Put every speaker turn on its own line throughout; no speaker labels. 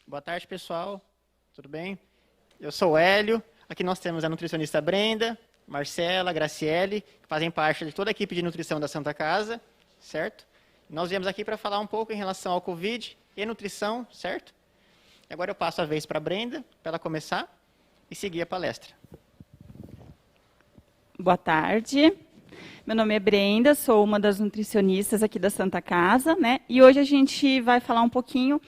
Boa tarde, pessoal. Tudo bem? Eu sou o Hélio. Aqui nós temos a nutricionista Brenda, Marcela, Graciele, que fazem parte de toda a equipe de nutrição da Santa Casa, certo? Nós viemos aqui para falar um pouco em relação ao Covid e nutrição, certo? Agora eu passo a vez para a Brenda, para ela começar e seguir a palestra.
Boa tarde. Meu nome é Brenda, sou uma das nutricionistas aqui da Santa Casa, né? E hoje a gente vai falar um pouquinho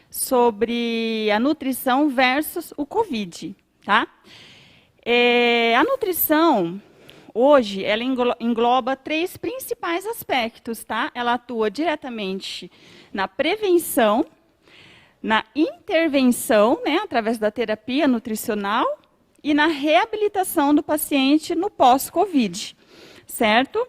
sobre a nutrição versus o Covid, tá? A nutrição, hoje, ela engloba 3 principais aspectos, tá? Ela atua diretamente na prevenção, na intervenção, né, através da terapia nutricional, e na reabilitação do paciente no pós-Covid, certo?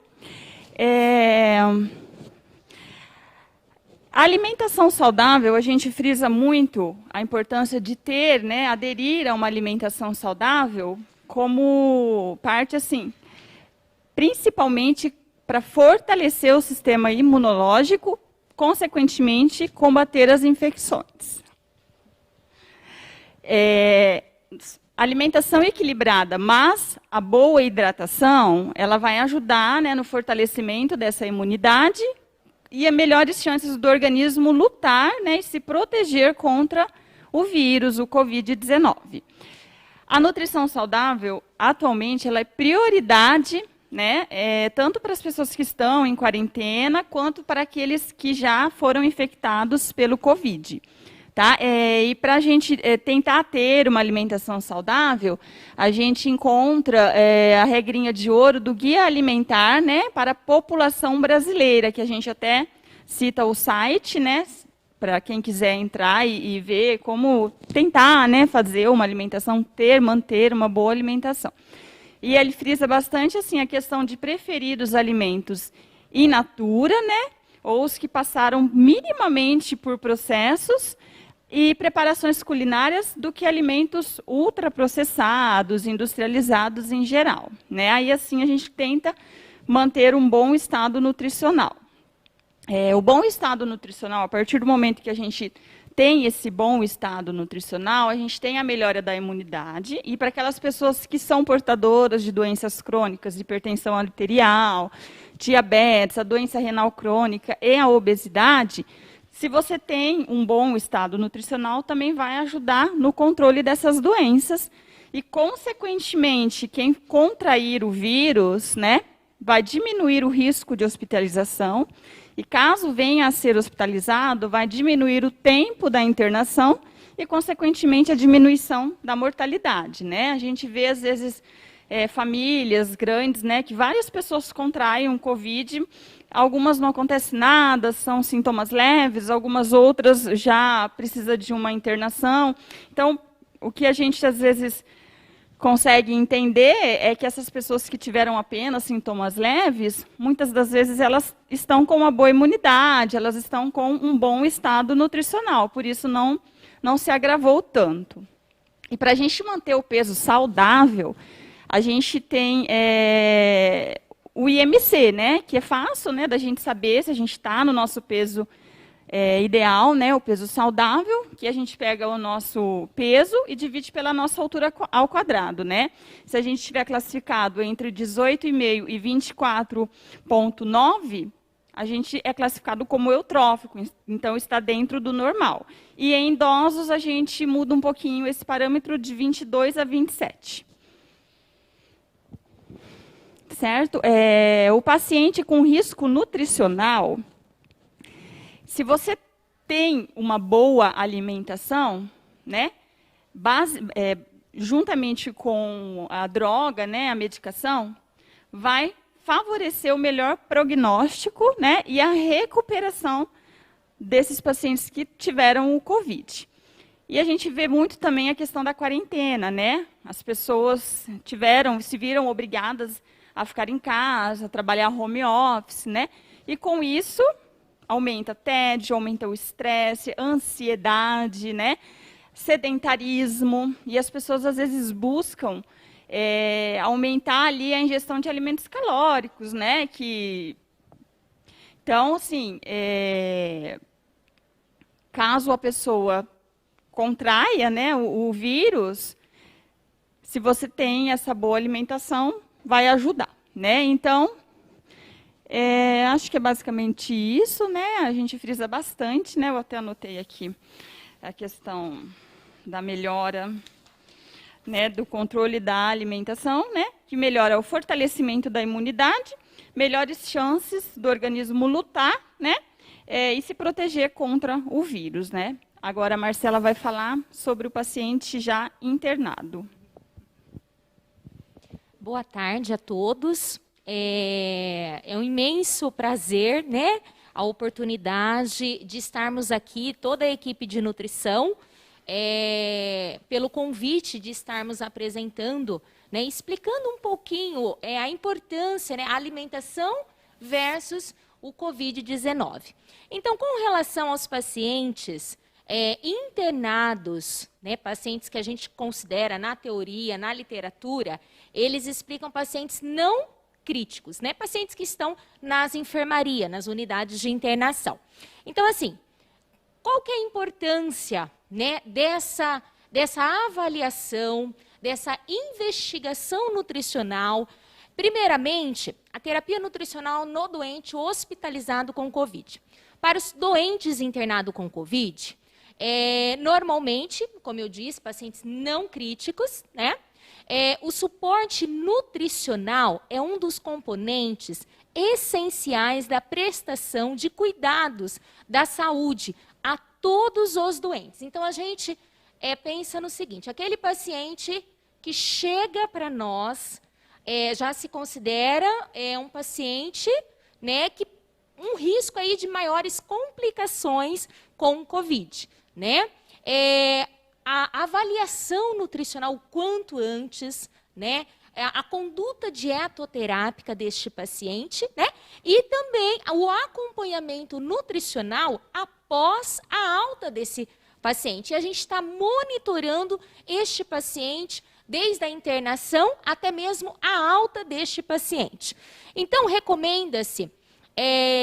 A alimentação saudável, a gente frisa muito a importância de ter, né, aderir a uma alimentação saudável como parte, assim, principalmente para fortalecer o sistema imunológico, consequentemente, combater as infecções. Alimentação equilibrada, mas a boa hidratação, ela vai ajudar, né, no fortalecimento dessa imunidade e a melhores chances do organismo lutar, né, e se proteger contra o vírus, o Covid-19. A nutrição saudável, atualmente, ela é prioridade, né, tanto para as pessoas que estão em quarentena, quanto para aqueles que já foram infectados pelo Covid. Tá? E para a gente tentar ter uma alimentação saudável, a gente encontra a regrinha de ouro do Guia Alimentar, né, para a população brasileira, que a gente até cita o site, né, para quem quiser entrar e ver como tentar, né, fazer uma alimentação, manter uma boa alimentação. E ele frisa bastante assim, a questão de preferir os alimentos in natura, né, ou os que passaram minimamente por processos, e preparações culinárias do que alimentos ultraprocessados, industrializados em geral, né? Aí assim a gente tenta manter um bom estado nutricional. O bom estado nutricional, a partir do momento que a gente tem esse bom estado nutricional, a gente tem a melhora da imunidade, e para aquelas pessoas que são portadoras de doenças crônicas, hipertensão arterial, diabetes, a doença renal crônica e a obesidade, se você tem um bom estado nutricional, também vai ajudar no controle dessas doenças e, consequentemente, quem contrair o vírus, né, vai diminuir o risco de hospitalização e, caso venha a ser hospitalizado, vai diminuir o tempo da internação e, consequentemente, a diminuição da mortalidade, né? A gente vê, às vezes, famílias grandes, né, que várias pessoas contraem um Covid. Algumas não acontece nada, são sintomas leves, algumas outras já precisa de uma internação. Então, o que a gente às vezes consegue entender é que essas pessoas que tiveram apenas sintomas leves, muitas das vezes elas estão com uma boa imunidade, elas estão com um bom estado nutricional, por isso não se agravou tanto. E para a gente manter o peso saudável, a gente tem o IMC, né, que é fácil, né, da gente saber se a gente está no nosso peso ideal, né, o peso saudável, que a gente pega o nosso peso e divide pela nossa altura ao quadrado, né? Se a gente tiver classificado entre 18,5 e 24,9, a gente é classificado como eutrófico, então está dentro do normal. E em idosos a gente muda um pouquinho esse parâmetro de 22 a 27. Certo? O paciente com risco nutricional, se você tem uma boa alimentação, né, juntamente com a droga, né, a medicação, vai favorecer o melhor prognóstico, né, e a recuperação desses pacientes que tiveram o Covid. E a gente vê muito também a questão da quarentena, né? As pessoas se viram obrigadas a ficar em casa, a trabalhar home office, né? E com isso aumenta tédio, aumenta o estresse, ansiedade, né? Sedentarismo, e as pessoas às vezes buscam aumentar ali a ingestão de alimentos calóricos, né? Então, assim, caso a pessoa contraia, né, o vírus, se você tem essa boa alimentação, vai ajudar, né? Então, acho que é basicamente isso, né? A gente frisa bastante, né? Eu até anotei aqui a questão da melhora, né, do controle da alimentação, né? Que melhora o fortalecimento da imunidade, melhores chances do organismo lutar, né? E se proteger contra o vírus, né? Agora a Marcela vai falar sobre o paciente já internado.
Boa tarde a todos. É um imenso prazer, né, a oportunidade de estarmos aqui, toda a equipe de nutrição, pelo convite de estarmos apresentando, né, explicando um pouquinho a importância, né, a alimentação versus o Covid-19. Então, com relação aos pacientes internados, né, pacientes que a gente considera na teoria, na literatura, eles explicam pacientes não críticos, né, pacientes que estão nas enfermarias, nas unidades de internação. Então, assim, qual que é a importância, né, dessa avaliação, dessa investigação nutricional? Primeiramente, a terapia nutricional no doente hospitalizado com Covid. Para os doentes internados com Covid, normalmente, como eu disse, pacientes não críticos, né? O suporte nutricional é um dos componentes essenciais da prestação de cuidados da saúde a todos os doentes. Então, a gente pensa no seguinte, aquele paciente que chega para nós já se considera um paciente, né, que um risco aí de maiores complicações com o Covid, né? A avaliação nutricional o quanto antes, né? A conduta dietoterápica deste paciente, né? E também o acompanhamento nutricional após a alta desse paciente. E a gente está monitorando este paciente desde a internação até mesmo a alta deste paciente. Então, recomenda-se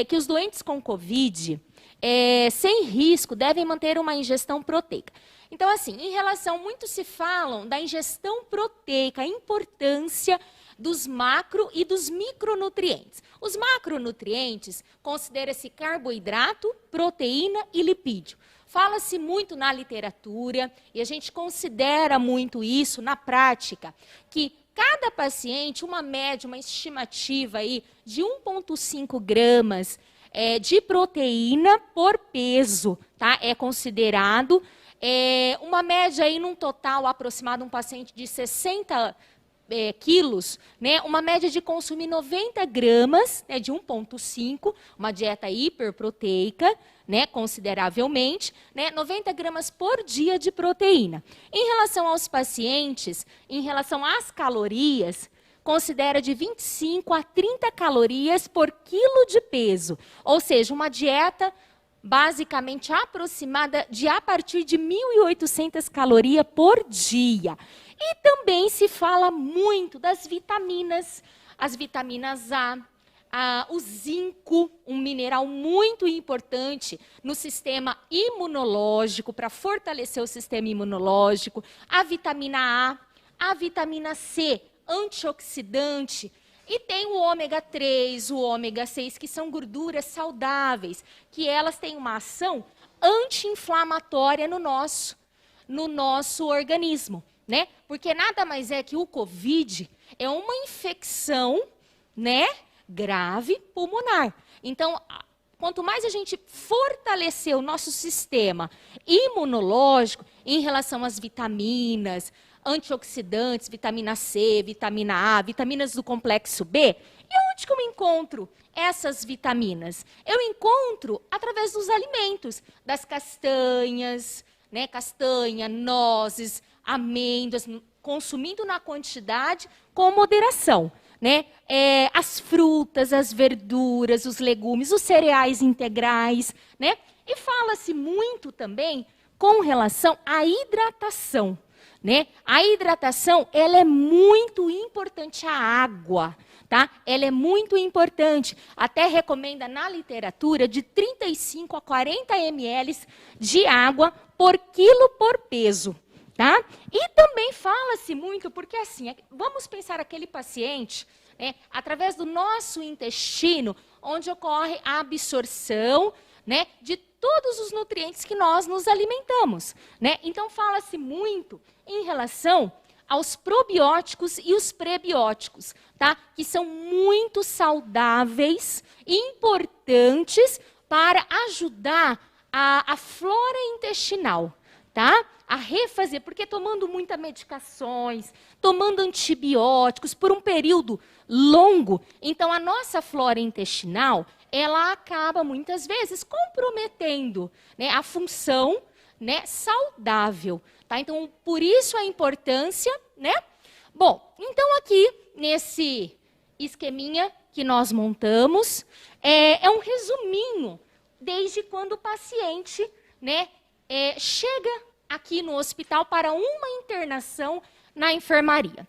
que os doentes com Covid, sem risco, devem manter uma ingestão proteica. Então, assim, em relação, muito se falam da ingestão proteica, a importância dos macro e dos micronutrientes. Os macronutrientes considera-se carboidrato, proteína e lipídio. Fala-se muito na literatura, e a gente considera muito isso na prática, que cada paciente, uma média, uma estimativa aí de 1,5 gramas de proteína por peso, tá? É considerado uma média aí num total aproximado, um paciente de 60 quilos, né? Uma média de consumir 90 gramas, né, de 1,5, uma dieta hiperproteica, né, consideravelmente, né, 90 gramas por dia de proteína. Em relação aos pacientes, em relação às calorias, considera de 25 a 30 calorias por quilo de peso, ou seja, uma dieta basicamente aproximada de a partir de 1.800 calorias por dia. E também se fala muito das vitaminas, as vitaminas A, o zinco, um mineral muito importante no sistema imunológico, para fortalecer o sistema imunológico, a vitamina A vitamina C, antioxidante, e tem o ômega 3, o ômega 6, que são gorduras saudáveis, que elas têm uma ação anti-inflamatória no nosso organismo, né? Porque nada mais é que o Covid é uma infecção, né, grave pulmonar. Então, quanto mais a gente fortalecer o nosso sistema imunológico em relação às vitaminas, antioxidantes, vitamina C, vitamina A, vitaminas do complexo B, e onde que eu encontro essas vitaminas? Eu encontro através dos alimentos, das castanhas, né, castanha, nozes, amêndoas, consumindo na quantidade com moderação, né? As frutas, as verduras, os legumes, os cereais integrais, né? E fala-se muito também com relação à hidratação, né? A hidratação, ela é muito importante, a água, tá? Ela é muito importante. Até recomenda na literatura de 35 a 40 ml de água por quilo por peso. Tá? E também fala-se muito, porque assim, vamos pensar aquele paciente, né, através do nosso intestino, onde ocorre a absorção, né, de todos os nutrientes que nós nos alimentamos. Né? Então, fala-se muito em relação aos probióticos e os prebióticos, tá? Que são muito saudáveis e importantes para ajudar a flora intestinal, tá? A refazer, porque tomando muitas medicações, tomando antibióticos por um período longo, então a nossa flora intestinal, ela acaba muitas vezes comprometendo, né, a função, né, saudável. Tá? Então, por isso a importância, né? Bom, então aqui, nesse esqueminha que nós montamos, é um resuminho, desde quando o paciente, né, chega aqui no hospital para uma internação na enfermaria.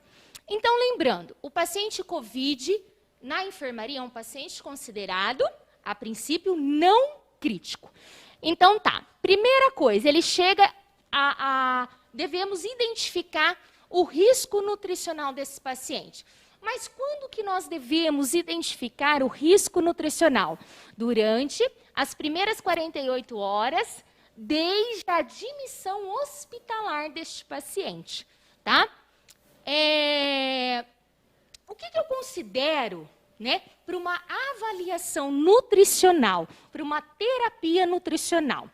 Então, lembrando, o paciente COVID na enfermaria é um paciente considerado, a princípio, não crítico. Então, tá, primeira coisa, ele chega devemos identificar o risco nutricional desse paciente. Mas quando que nós devemos identificar o risco nutricional? Durante as primeiras 48 horas, desde a admissão hospitalar deste paciente. Tá? O que eu considero, né, para uma avaliação nutricional, para uma terapia nutricional?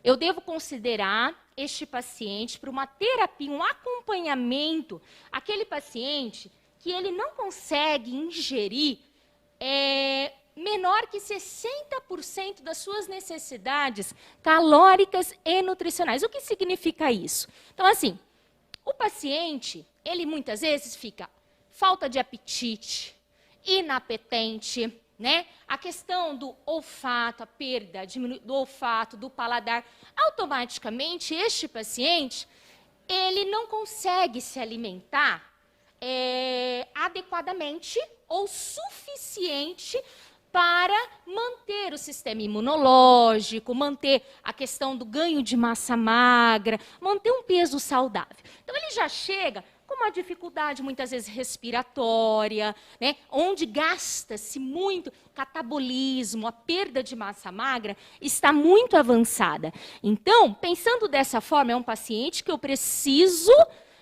Eu devo considerar este paciente para uma terapia, um acompanhamento, aquele paciente que ele não consegue ingerir menor que 60% das suas necessidades calóricas e nutricionais. O que significa isso? Então, assim, o paciente, ele muitas vezes fica falta de apetite, inapetente, né? A questão do olfato, a perda do olfato, do paladar, automaticamente este paciente, ele não consegue se alimentar adequadamente ou suficiente para manter o sistema imunológico, manter a questão do ganho de massa magra, manter um peso saudável. Então, ele já chega com uma dificuldade, muitas vezes, respiratória, né, onde gasta-se muito catabolismo, a perda de massa magra está muito avançada. Então, pensando dessa forma, é um paciente que eu preciso,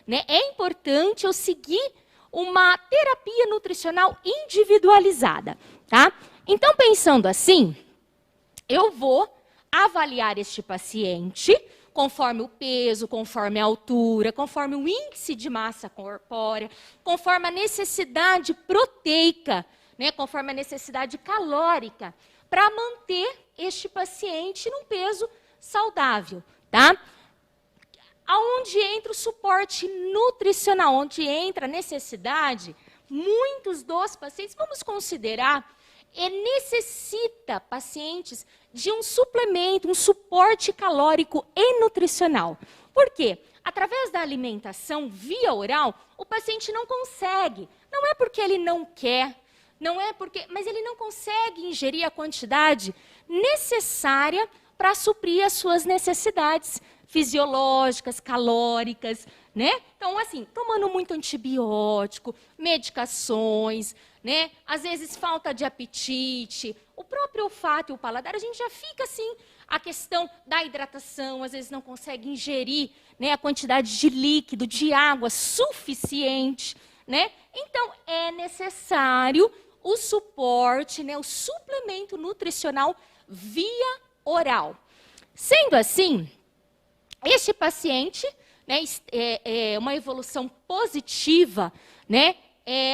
né, é importante eu seguir uma terapia nutricional individualizada. Tá? Então, pensando assim, eu vou avaliar este paciente conforme o peso, conforme a altura, conforme o índice de massa corpórea, conforme a necessidade proteica, né, conforme a necessidade calórica, para manter este paciente num peso saudável. Tá? Aonde entra o suporte nutricional, onde entra a necessidade, muitos dos pacientes, vamos considerar, necessita pacientes de um suplemento, um suporte calórico e nutricional. Por quê? Através da alimentação via oral, o paciente não consegue. Não é porque ele não quer, mas ele não consegue ingerir a quantidade necessária para suprir as suas necessidades fisiológicas, calóricas, né? Então, assim, tomando muito antibiótico, medicações, né? Às vezes falta de apetite, o próprio olfato e o paladar, a gente já fica assim, a questão da hidratação, às vezes não consegue ingerir, né, a quantidade de líquido, de água suficiente, né? Então, é necessário o suporte, né, o suplemento nutricional via oral. Sendo assim, este paciente, né, uma evolução positiva, né,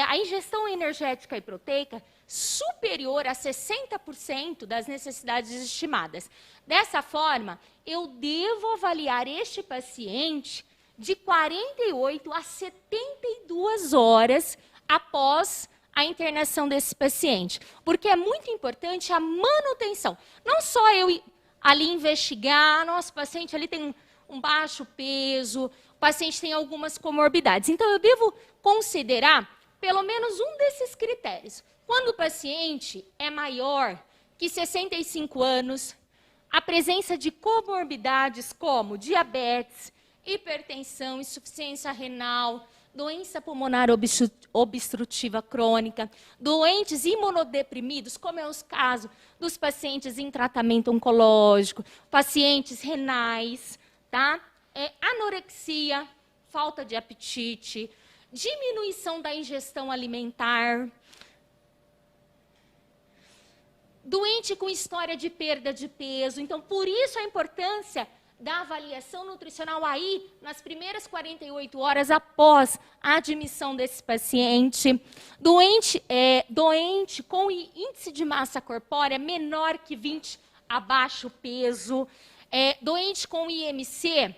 a ingestão energética e proteica superior a 60% das necessidades estimadas. Dessa forma, eu devo avaliar este paciente de 48 a 72 horas após a internação desse paciente, porque é muito importante a manutenção. Não só eu ali investigar, nosso paciente ali tem um baixo peso, o paciente tem algumas comorbidades. Então, eu devo considerar pelo menos um desses critérios. Quando o paciente é maior que 65 anos, a presença de comorbidades como diabetes, hipertensão, insuficiência renal, doença pulmonar obstrutiva crônica, doentes imunodeprimidos, como é o caso dos pacientes em tratamento oncológico, pacientes renais, tá? Anorexia, falta de apetite, diminuição da ingestão alimentar, doente com história de perda de peso. Então, por isso a importância da avaliação nutricional aí, nas primeiras 48 horas após a admissão desse paciente. Doente com índice de massa corpórea menor que 20, abaixo peso. Doente com IMC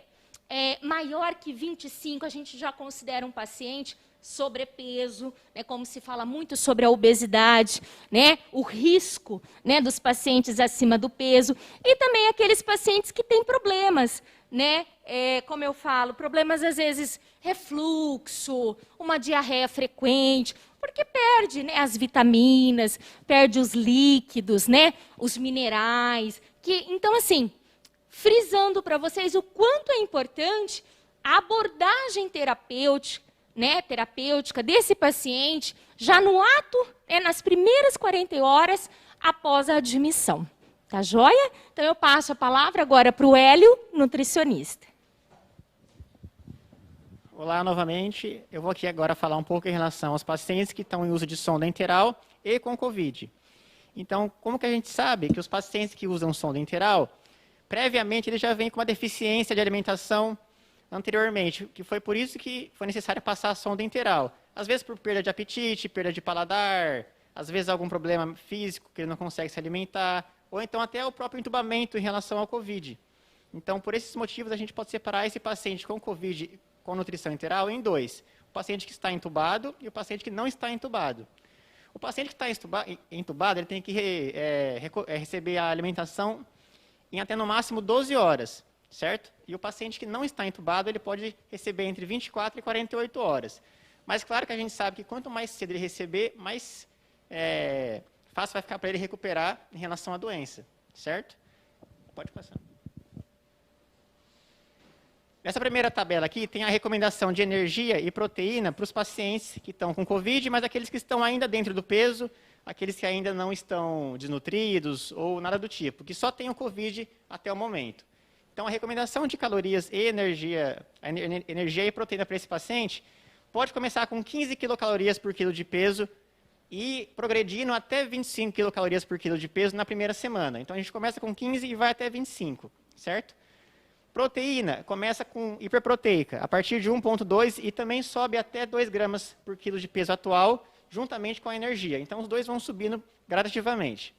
maior que 25, a gente já considera um paciente sobrepeso, né, como se fala muito sobre a obesidade, né, o risco, né, dos pacientes acima do peso, e também aqueles pacientes que têm problemas, né, como eu falo, problemas às vezes refluxo, uma diarreia frequente, porque perde, né, as vitaminas, perde os líquidos, né, os minerais, então assim, frisando para vocês o quanto é importante a abordagem terapêutica, né, terapêutica desse paciente, já no ato, nas primeiras 40 horas após a admissão. Tá joia? Então, eu passo a palavra agora para o Hélio, nutricionista.
Olá, novamente. Eu vou aqui agora falar um pouco em relação aos pacientes que estão em uso de sonda enteral e com COVID. Então, como que a gente sabe que os pacientes que usam sonda enteral, previamente eles já vêm com uma deficiência de alimentação anteriormente, que foi por isso que foi necessário passar a sonda enteral. Às vezes por perda de apetite, perda de paladar, às vezes algum problema físico que ele não consegue se alimentar, ou então até o próprio entubamento em relação ao COVID. Então, por esses motivos, a gente pode separar esse paciente com COVID com nutrição enteral em dois. O paciente que está entubado e o paciente que não está entubado. O paciente que está entubado, ele tem que receber a alimentação em até no máximo 12 horas. Certo? E o paciente que não está entubado, ele pode receber entre 24 e 48 horas. Mas claro que a gente sabe que quanto mais cedo ele receber, mais fácil vai ficar para ele recuperar em relação à doença. Certo? Pode passar. Nessa primeira tabela aqui tem a recomendação de energia e proteína para os pacientes que estão com COVID, mas aqueles que estão ainda dentro do peso, aqueles que ainda não estão desnutridos ou nada do tipo, que só têm o COVID até o momento. Então, a recomendação de calorias e energia e proteína para esse paciente pode começar com 15 quilocalorias por quilo de peso e progredindo até 25 quilocalorias por quilo de peso na primeira semana. Então, a gente começa com 15 e vai até 25, certo? Proteína começa com hiperproteica, a partir de 1,2 e também sobe até 2 gramas por quilo de peso atual, juntamente com a energia. Então, os dois vão subindo gradativamente.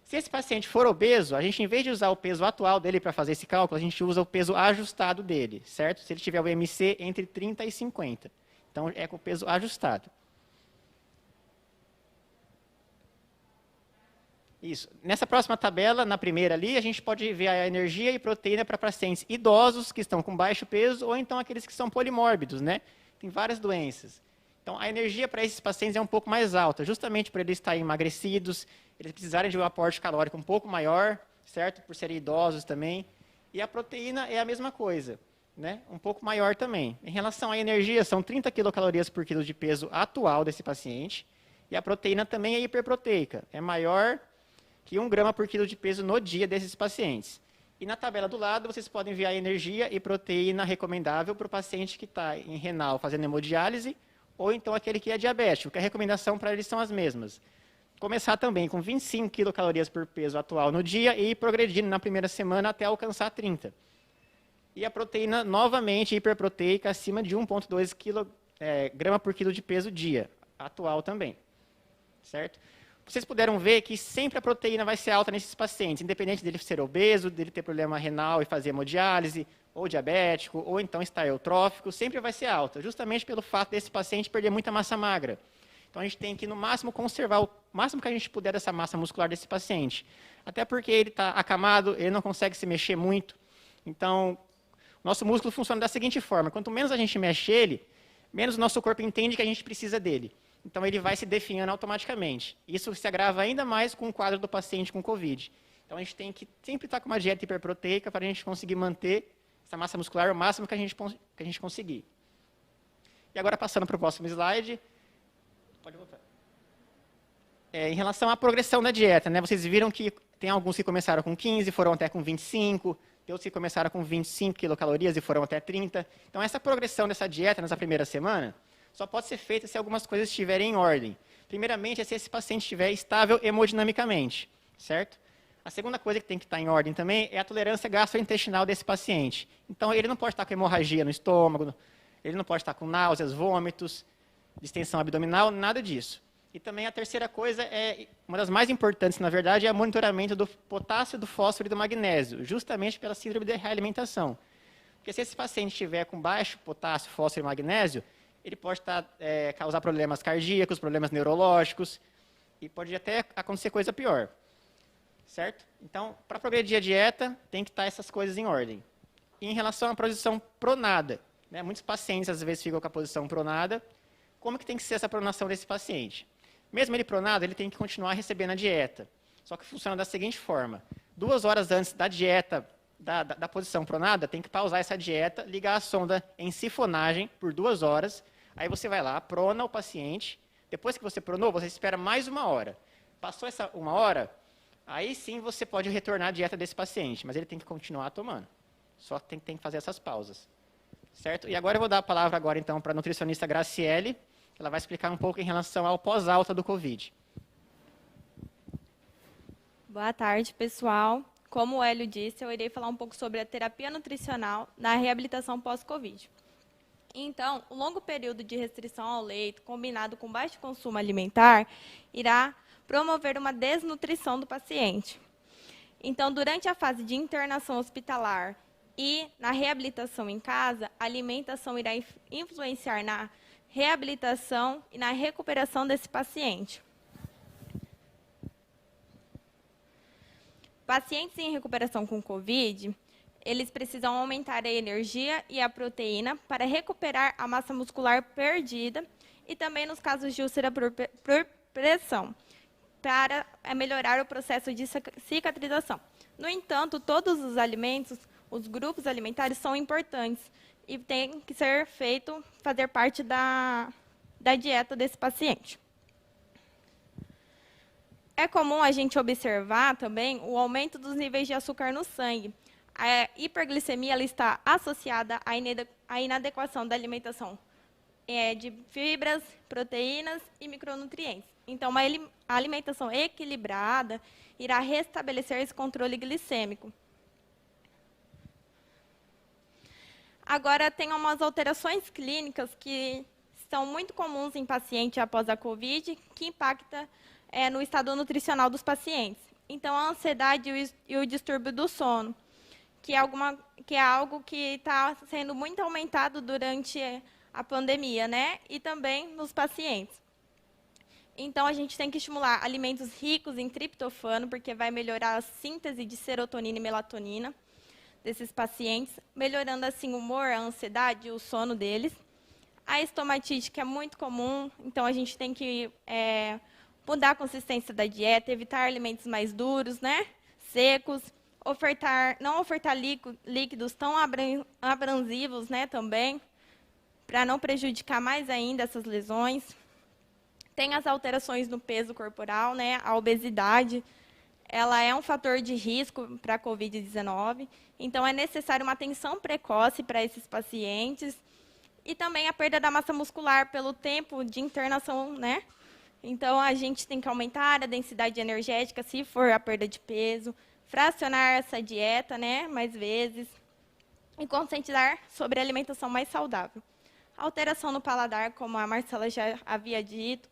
Se esse paciente for obeso, a gente, em vez de usar o peso atual dele para fazer esse cálculo, a gente usa o peso ajustado dele, certo? Se ele tiver o IMC entre 30 e 50. Então, é com o peso ajustado. Isso. Nessa próxima tabela, na primeira ali, a gente pode ver a energia e proteína para pacientes idosos que estão com baixo peso ou então aqueles que são polimórbidos, né? Tem várias doenças. Então, a energia para esses pacientes é um pouco mais alta, justamente por eles estarem emagrecidos, eles precisarem de um aporte calórico um pouco maior, certo? Por serem idosos também. E a proteína é a mesma coisa, né? Um pouco maior também. Em relação à energia, são 30 quilocalorias por quilo de peso atual desse paciente. E a proteína também é hiperproteica, é maior que 1 grama por quilo de peso no dia desses pacientes. E na tabela do lado, vocês podem ver a energia e proteína recomendável para o paciente que está em renal fazendo hemodiálise, ou então aquele que é diabético, que a recomendação para eles são as mesmas. Começar também com 25 quilocalorias por peso atual no dia e ir progredindo na primeira semana até alcançar 30. E a proteína, novamente, hiperproteica, acima de 1,2 grama por quilo de peso dia, atual também. Certo? Vocês puderam ver que sempre a proteína vai ser alta nesses pacientes, independente dele ser obeso, dele ter problema renal e fazer hemodiálise, ou diabético, ou então estar eutrófico, sempre vai ser alta, justamente pelo fato desse paciente perder muita massa magra. Então, a gente tem que, no máximo, conservar o máximo que a gente puder dessa massa muscular desse paciente. Até porque ele está acamado, ele não consegue se mexer muito. Então, o nosso músculo funciona da seguinte forma: quanto menos a gente mexe ele, menos o nosso corpo entende que a gente precisa dele. Então, ele vai se definhando automaticamente. Isso se agrava ainda mais com o quadro do paciente com COVID. Então, a gente tem que sempre estar com uma dieta hiperproteica para a gente conseguir manter essa massa muscular o máximo que a gente conseguir. E agora, passando para o próximo slide. Pode voltar. Em relação à progressão da dieta, né, vocês viram que tem alguns que começaram com 15, foram até com 25, tem outros que começaram com 25 quilocalorias e foram até 30. Então, essa progressão dessa dieta nessa primeira semana só pode ser feita se algumas coisas estiverem em ordem. Primeiramente, é se esse paciente estiver estável hemodinamicamente, certo? A segunda coisa que tem que estar em ordem também é a tolerância gastrointestinal desse paciente. Então, ele não pode estar com hemorragia no estômago, ele não pode estar com náuseas, vômitos, distensão abdominal, nada disso. E também a terceira coisa, uma das mais importantes, na verdade, é o monitoramento do potássio, do fósforo e do magnésio, justamente pela síndrome de realimentação. Porque se esse paciente estiver com baixo potássio, fósforo e magnésio, ele pode causar problemas cardíacos, problemas neurológicos, e pode até acontecer coisa pior. Certo? Então, para progredir a dieta, tem que estar essas coisas em ordem. E em relação à posição pronada, né, muitos pacientes às vezes ficam com a posição pronada. Como que tem que ser essa pronação desse paciente? Mesmo ele pronado, ele tem que continuar recebendo a dieta. Só que funciona da seguinte forma. 2 horas antes da dieta, da posição pronada, tem que pausar essa dieta, ligar a sonda em sifonagem por 2 horas. Aí você vai lá, prona o paciente. Depois que você pronou, você espera mais 1 hora. Passou essa 1 hora, aí sim você pode retornar a dieta desse paciente, mas ele tem que continuar tomando. Só tem que fazer essas pausas. Certo? E agora eu vou dar a palavra agora, então, para a nutricionista Graciele. Ela vai explicar um pouco em relação ao pós-alta do Covid.
Boa tarde, pessoal. Como o Hélio disse, eu irei falar um pouco sobre a terapia nutricional na reabilitação pós-Covid. Então, o longo período de restrição ao leite, combinado com baixo consumo alimentar, irá promover uma desnutrição do paciente. Então, durante a fase de internação hospitalar e na reabilitação em casa, a alimentação irá influenciar na reabilitação e na recuperação desse paciente. Pacientes em recuperação com Covid, eles precisam aumentar a energia e a proteína para recuperar a massa muscular perdida e também nos casos de úlcera por pressão, para melhorar o processo de cicatrização. No entanto, todos os alimentos, os grupos alimentares são importantes e tem que ser feito, fazer parte da dieta desse paciente. É comum a gente observar também o aumento dos níveis de açúcar no sangue. A hiperglicemia ela está associada à inadequação da alimentação de fibras, proteínas e micronutrientes. Então, uma alimentação equilibrada irá restabelecer esse controle glicêmico. Agora, tem umas alterações clínicas que são muito comuns em paciente após a COVID, que impacta no estado nutricional dos pacientes. Então, a ansiedade e o distúrbio do sono, que é algo que está sendo muito aumentado durante a pandemia, né? E também nos pacientes. Então, a gente tem que estimular alimentos ricos em triptofano, porque vai melhorar a síntese de serotonina e melatonina desses pacientes, melhorando assim o humor, a ansiedade e o sono deles. A estomatite, que é muito comum, então a gente tem que mudar a consistência da dieta, evitar alimentos mais duros, né? Secos, não ofertar líquidos tão abrasivos, né, também, para não prejudicar mais ainda essas lesões. Tem as alterações no peso corporal, né? A obesidade, ela é um fator de risco para a COVID-19, então é necessário uma atenção precoce para esses pacientes e também a perda da massa muscular pelo tempo de internação, né? Então, a gente tem que aumentar a densidade energética, se for a perda de peso, fracionar essa dieta, né, mais vezes, e conscientizar sobre a alimentação mais saudável. Alteração no paladar, como a Marcela já havia dito.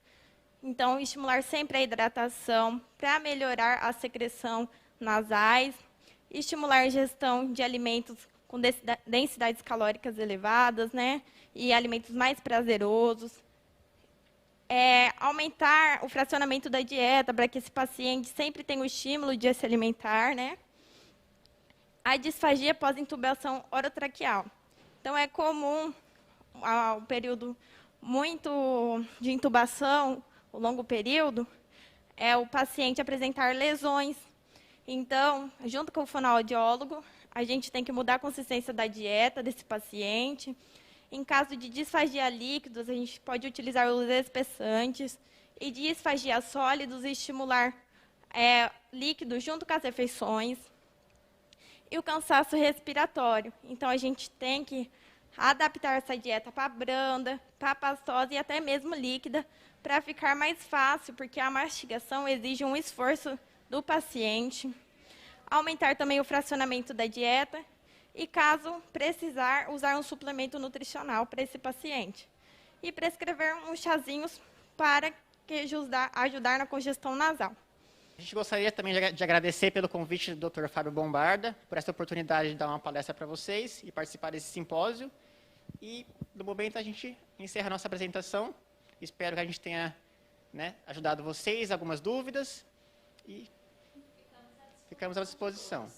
Então, estimular sempre a hidratação para melhorar a secreção nasais, estimular a ingestão de alimentos com densidades calóricas elevadas, né, e alimentos mais prazerosos. Aumentar o fracionamento da dieta para que esse paciente sempre tenha o estímulo de se alimentar, né? A disfagia pós-intubação orotraqueal. Então, é comum, ao período muito de intubação, o longo período, o paciente apresentar lesões. Então, junto com o fonoaudiólogo, a gente tem que mudar a consistência da dieta desse paciente. Em caso de disfagia líquidos, a gente pode utilizar os espessantes. E disfagia sólidos e estimular líquidos junto com as refeições. E o cansaço respiratório. Então, a gente tem que adaptar essa dieta para branda, para pastosa e até mesmo líquida, para ficar mais fácil, porque a mastigação exige um esforço do paciente. Aumentar também o fracionamento da dieta e, caso precisar, usar um suplemento nutricional para esse paciente. E prescrever uns chazinhos para ajudar na congestão nasal.
A gente gostaria também de agradecer pelo convite do Dr. Fábio Bombarda, por essa oportunidade de dar uma palestra para vocês e participar desse simpósio. E, no momento, a gente encerra a nossa apresentação. Espero que a gente tenha ajudado vocês, algumas dúvidas, e ficamos à disposição.